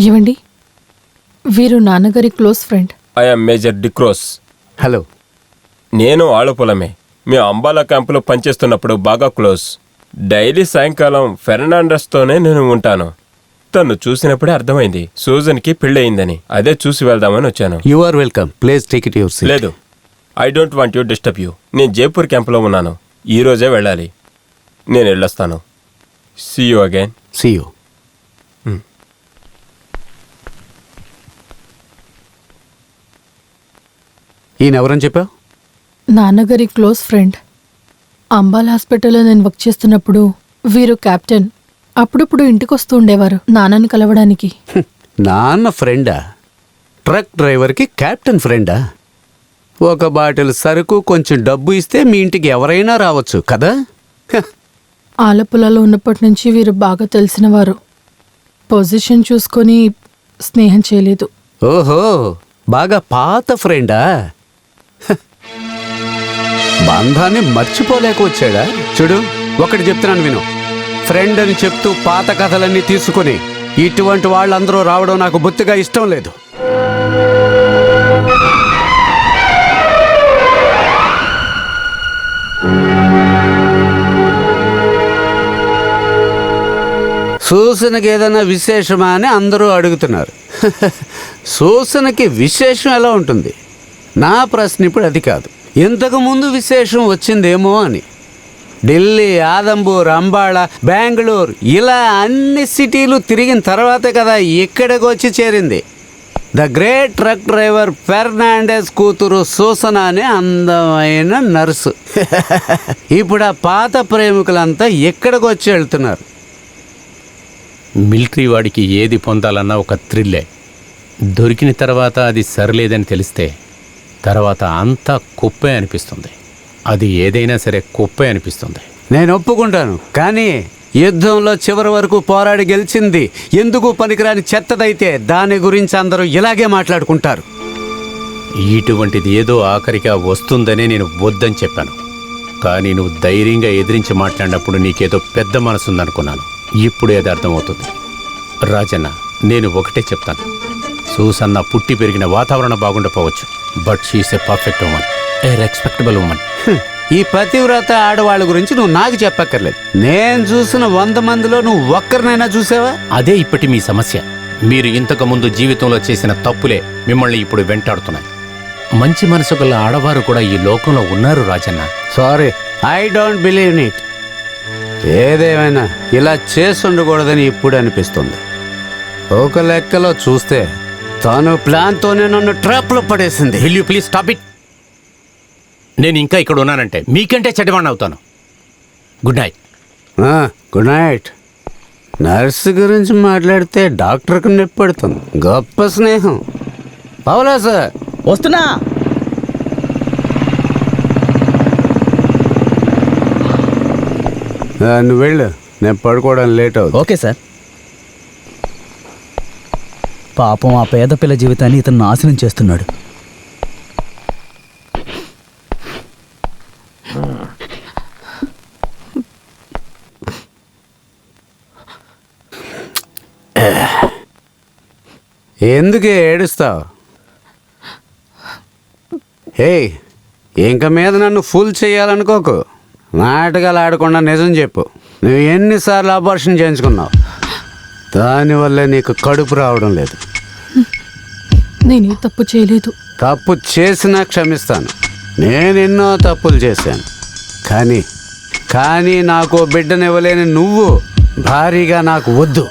ఏవండి, వీరు నాన్నగారి close friend. I am major D'Cruz. Hello. నేను ఆളുపులమే. మేము అంబాలా క్యాంపులో పనిచేస్తున్నప్పుడు బాగా క్లోజ్. డైలీ సాయంకాలం ఫెర్నాండస్తోనే నేను ఉంటాను. తను చూసినప్పుడే అర్థమైంది సూజన్కి పెళ్ళయిందని. అదే చూసి వెళ్దామని వచ్చాను. You are welcome. Please take it your seat. లేదు, I don't want you disturb you. నేను జైపూర్ క్యాంపులో ఉన్నాను. ఈరోజే వెళ్ళాలి. నేను వెళ్ళొస్తాను. See you again. See you. ఈయన ఎవరని చెప్పావు? నాన్నగారి క్లోజ్ ఫ్రెండ్. అంబాల్ హాస్పిటల్లో నేను వర్క్ చేస్తున్నప్పుడు వీరు కెప్టెన్. అప్పుడప్పుడు ఇంటికి వస్తూ ఉండేవారు నాన్నని కలవడానికి. నాన్న ఫ్రెండా? ట్రక్ డ్రైవర్కి క్యాప్టెన్ ఫ్రెండా? ఒక బాటిల్ సరుకు కొంచెం డబ్బు ఇస్తే మీ ఇంటికి ఎవరైనా రావచ్చు కదా. ఆలపులలో ఉన్నప్పటి నుంచి వీరు బాగా తెలిసినవారు. పొజిషన్ చూసుకొని స్నేహం చేయలేదు. ఓహో, బాగా పాత ఫ్రెండా? బంధాన్ని మర్చిపోలేక వచ్చాడా? చూడు, ఒకటి చెప్తున్నాను విను. ఫ్రెండ్ అని చెప్తూ పాత కథలన్నీ తీసుకుని ఇటువంటి వాళ్ళందరూ రావడం నాకు బొత్తిగా ఇష్టం లేదు. సూసనకి ఏదైనా విశేషమా అని అందరూ అడుగుతున్నారు. సూసనకి విశేషం ఎలా ఉంటుంది? నా ప్రశ్న ఇప్పుడు అది కాదు. ఇంతకుముందు విశేషం వచ్చిందేమో అని. ఢిల్లీ, ఆదంబూర్, అంబాళ, బెంగళూరు ఇలా అన్ని సిటీలు తిరిగిన తర్వాతే కదా ఇక్కడికి వచ్చి చేరింది. The great truck driver Fernandes కూతురు సూసన అనే అందమైన నర్సు. ఇప్పుడు ఆ పాత ప్రేమికులంతా ఇక్కడికి వచ్చి వెళ్తున్నారు. మిలిటరీ వాడికి ఏది పొందాలన్నా ఒక థ్రిల్లే. దొరికిన తర్వాత అది సరిలేదని తెలిస్తే తర్వాత అంతా కుప్పే అనిపిస్తుంది. అది ఏదైనా సరే కుప్పే అనిపిస్తుంది. నేను ఒప్పుకుంటాను, కానీ యుద్ధంలో చివరి వరకు పోరాడి గెలిచింది ఎందుకు పనికిరాని చెత్తదైతే దాని గురించి అందరూ ఇలాగే మాట్లాడుకుంటారు. ఇటువంటిది ఏదో ఆఖరిగా వస్తుందనే నేను వద్దని చెప్పాను. కానీ నువ్వు ధైర్యంగా ఎదిరించి మాట్లాడినప్పుడు నీకేదో పెద్ద మనసుందనుకున్నాను. ఇప్పుడు ఏదో అర్థమవుతుంది. రాజన్న, నేను ఒకటే చెప్తాను. సూసన్న పుట్టి పెరిగిన వాతావరణం బాగుండపోవచ్చు, but she is a perfect woman, a respectable woman. ఈ పతివ్రత ఆడవాళ్ళ గురించి నువ్వు నాకు చెప్పక్కర్లేదు. నేను చూసిన 100 మందిలో నువ్వు ఒక్కరినైనా చూసావా? అదే ఇప్పటి మీ సమస్య. మీరు ఇంతకు ముందు జీవితంలో చేసిన తప్పులే మిమ్మల్ని ఇప్పుడు వెంటాడుతున్నాయి. మంచి మనసు గల ఆడవారు కూడా ఈ లోకంలో ఉన్నారు Rajanna. Sorry, I don't believe it. ఏదేమైనా ఇలా చేసి ఉండకూడదని ఇప్పుడు అనిపిస్తుంది. ఒక లెక్కలో చూస్తే తాను ప్లాన్తోనే నన్ను ట్రాప్లో పడేసింది. Will you please stop it? నేను ఇంకా ఇక్కడ ఉన్నానంటే మీకంటే చెడ్డవాణ్ణి అవుతాను. Good night. Good night. Nurse గురించి మాట్లాడితే డాక్టర్కి నొప్పి పడుతుంది. గొప్ప స్నేహం. పౌలా సార్ వస్తున్నా. నువ్వు వెళ్ళు, నేను పడుకోవడానికి లేట్ అవుతుంది. Okay sir. పాపం ఆ పేద పిల్ల జీవితాన్ని ఇతను నాశనం చేస్తున్నాడు. ఎందుకే ఏడుస్తావు? హే, ఇంక మీద నన్ను ఫుల్ చేయాలనుకోకు. నాటకాలు ఆడకుండా నిజం చెప్పు. నువ్వు ఎన్నిసార్లు ఆపరేషన్ చేయించుకున్నావు? దానివల్లే నీకు కడుపు రావడం లేదు. నేనే తప్పు చేయలేదు. తప్పు చేసినా క్షమిస్తాను. నేను ఎన్నో తప్పులు చేశాను. కానీ నాకు బిడ్డనివ్వలేని నువ్వు భారీగా నాకు వద్దు.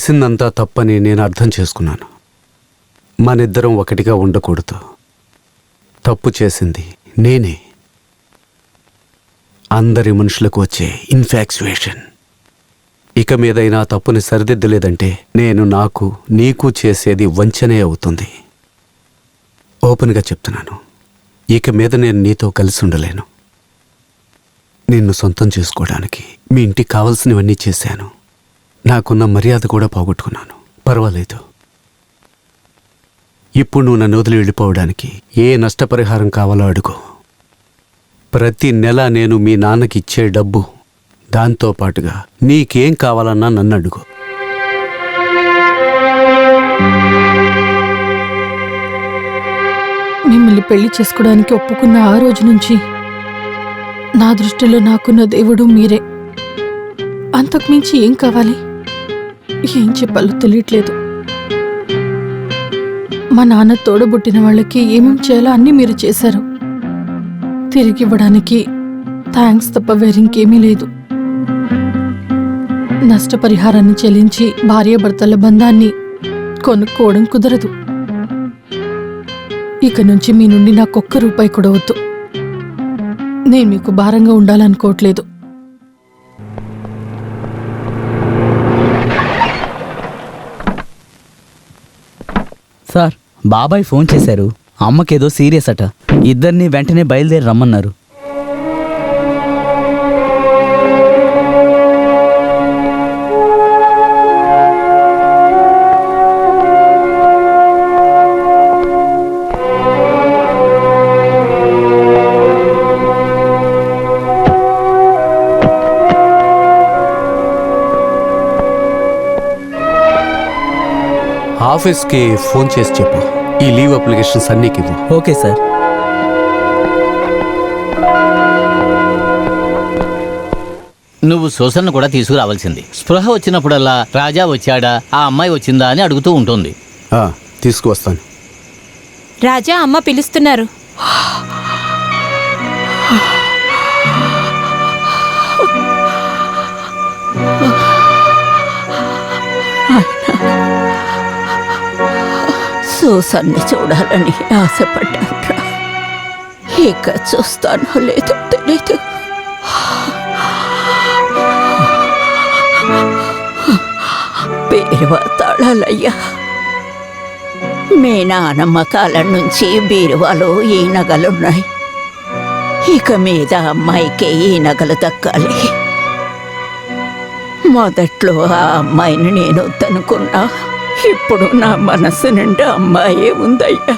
చేసిందంతా తప్పని నేను అర్థం చేసుకున్నాను. మనిద్దరం ఒకటిగా ఉండకూడదు. తప్పు చేసింది నేనే. అందరి మనుషులకు వచ్చే ఇన్ఫాక్చుయేషన్. ఇక మీదైనా తప్పుని సరిదిద్దలేదంటే నేను నాకు నీకు చేసేది వంచనే అవుతుంది. ఓపెన్గా చెప్తున్నాను, ఇక మీద నేను నీతో కలిసి ఉండలేను. నిన్ను సొంతం చేసుకోవడానికి మీ ఇంటికి కావలసినవన్నీ చేశాను. నాకున్న మర్యాద కూడా పోగొట్టుకున్నాను. పర్వాలేదు. ఇప్పుడు నువ్వు నన్ను వదిలి వెళ్ళిపోవడానికి ఏ నష్టపరిహారం కావాలో అడుగు. ప్రతి నెల నేను మీ నాన్నకి ఇచ్చే డబ్బు, దాంతో పాటుగా నీకేం కావాలన్నా నన్ను అడుగు. మిమ్మల్ని పెళ్లి చేసుకోవడానికి ఒప్పుకున్న ఆ రోజు నుంచి నా దృష్టిలో నాకున్న దేవుడు మీరే. అంతకుమించి ఏం కావాలి? ఏం చెప్పాలో తెలియట్లేదు. మా నాన్న తోడబుట్టిన వాళ్ళకి ఏమేం చేయాలో అన్నీ మీరు చేశారు. తిరిగి ఇవ్వడానికి థ్యాంక్స్ తప్ప వేరింకేమీ లేదు. నష్టపరిహారాన్ని చెల్లించి భార్యాభర్తల బంధాన్ని కొనుక్కోవడం కుదరదు. ఇక నుంచి మీ నుండి నాకొక్క రూపాయి కూడా వద్దు. నేను మీకు భారంగా ఉండాలనుకోవట్లేదు. సార్, బాబాయ్ ఫోన్ చేశారు. అమ్మకేదో సీరియస్ అట. ఇద్దరిని వెంటనే బయలుదేరి రమ్మన్నారు. ఆఫీస్కి ఫోన్ చేసి చెప్పు, ఈ లీవ్ అప్లికేషన్స్ అన్నీకి ఇవ్వు. Okay sir. నువ్వు సూసన్న కూడా తీసుకురావాల్సింది. స్పృహ వచ్చినప్పుడల్లా రాజా వచ్చాడా, ఆ అమ్మాయి వచ్చిందా అని అడుగుతూ ఉంటుంది. తీసుకువస్తాను. రాజా, అమ్మ పిలుస్తున్నారు. సూసన్ని చూడాలని ఆశపడ్డాన్రా. ఇక చూస్తానో లేదో తెలీదు. బీరువా తాళాలయ్యా. మీ నానమ్మ కాలం నుంచి బీరువాలో ఈ నగలున్నాయి. ఇక మీద అమ్మాయికి ఈ నగలు దక్కాలి. మొదట్లో ఆ అమ్మాయిని నేను వద్దనుకున్నా. ఇప్పుడు నా మనసు నిండా అమ్మాయే ఉందయ్యా.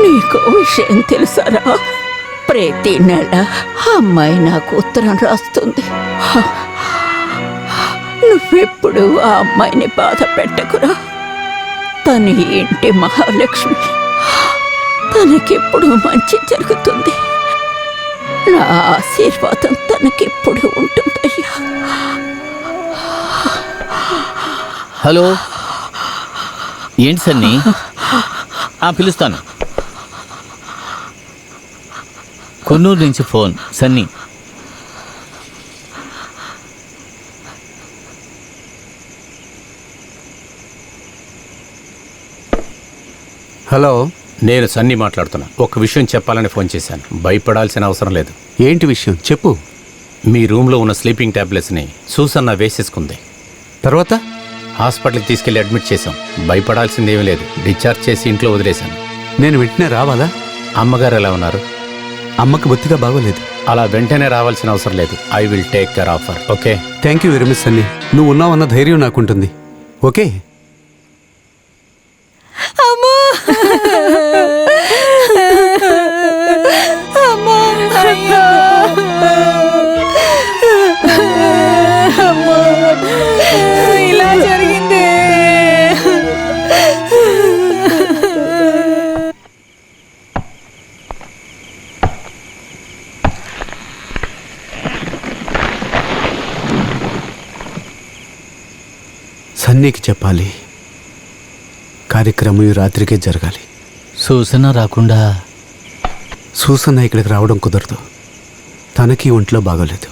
నీకు విషయం తెలుసారా? ప్రతి నెల అమ్మాయి నాకు ఉత్తరం రాస్తుంది. నువ్వెప్పుడు ఆ అమ్మాయిని బాధ పెట్టకురా. తన ఇంటి మహాలక్ష్మి. తనకెప్పుడు మంచి జరుగుతుంది. నా ఆశీర్వాదం తనకెప్పుడు ఉంటుందయ్యా. హలో, ఏంటి సన్నీ? పిలుస్తాను. కొన్నూరు నుంచి ఫోన్. సన్నీ. హలో, నేను సన్నీ మాట్లాడుతున్నా. ఒక విషయం చెప్పాలని ఫోన్ చేశాను. భయపడాల్సిన అవసరం లేదు. ఏంటి విషయం చెప్పు. మీ రూమ్లో ఉన్న స్లీపింగ్ టాబ్లెట్స్ని సూసన్న వేసేసుకుంది. తర్వాత హాస్పిటల్కి తీసుకెళ్లి అడ్మిట్ చేశాం. భయపడాల్సిందేమీ లేదు. డిశ్చార్జ్ చేసి ఇంట్లో వదిలేశాను. నేను వెంటనే రావాలా? అమ్మగారు ఎలా ఉన్నారు? అమ్మకి బొత్తిగా బాగోలేదు. అలా వెంటనే రావాల్సిన అవసరం లేదు. I will take care of her. Okay? Thank you very much Sunny. నువ్వు ఉన్నావన్న ధైర్యం నాకుంటుంది. ఓకే. అమ్మా, అమ్మా, అయ్యో, అమ్మా, ఇలా జరిగింది. సన్నీకి చెప్పాలి. కార్యక్రమం ఈ రాత్రికే జరగాలి. సూసన రాకుండా సూసన్న ఇక్కడికి రావడం కుదరదు. తనకి ఒంట్లో బాగోలేదు.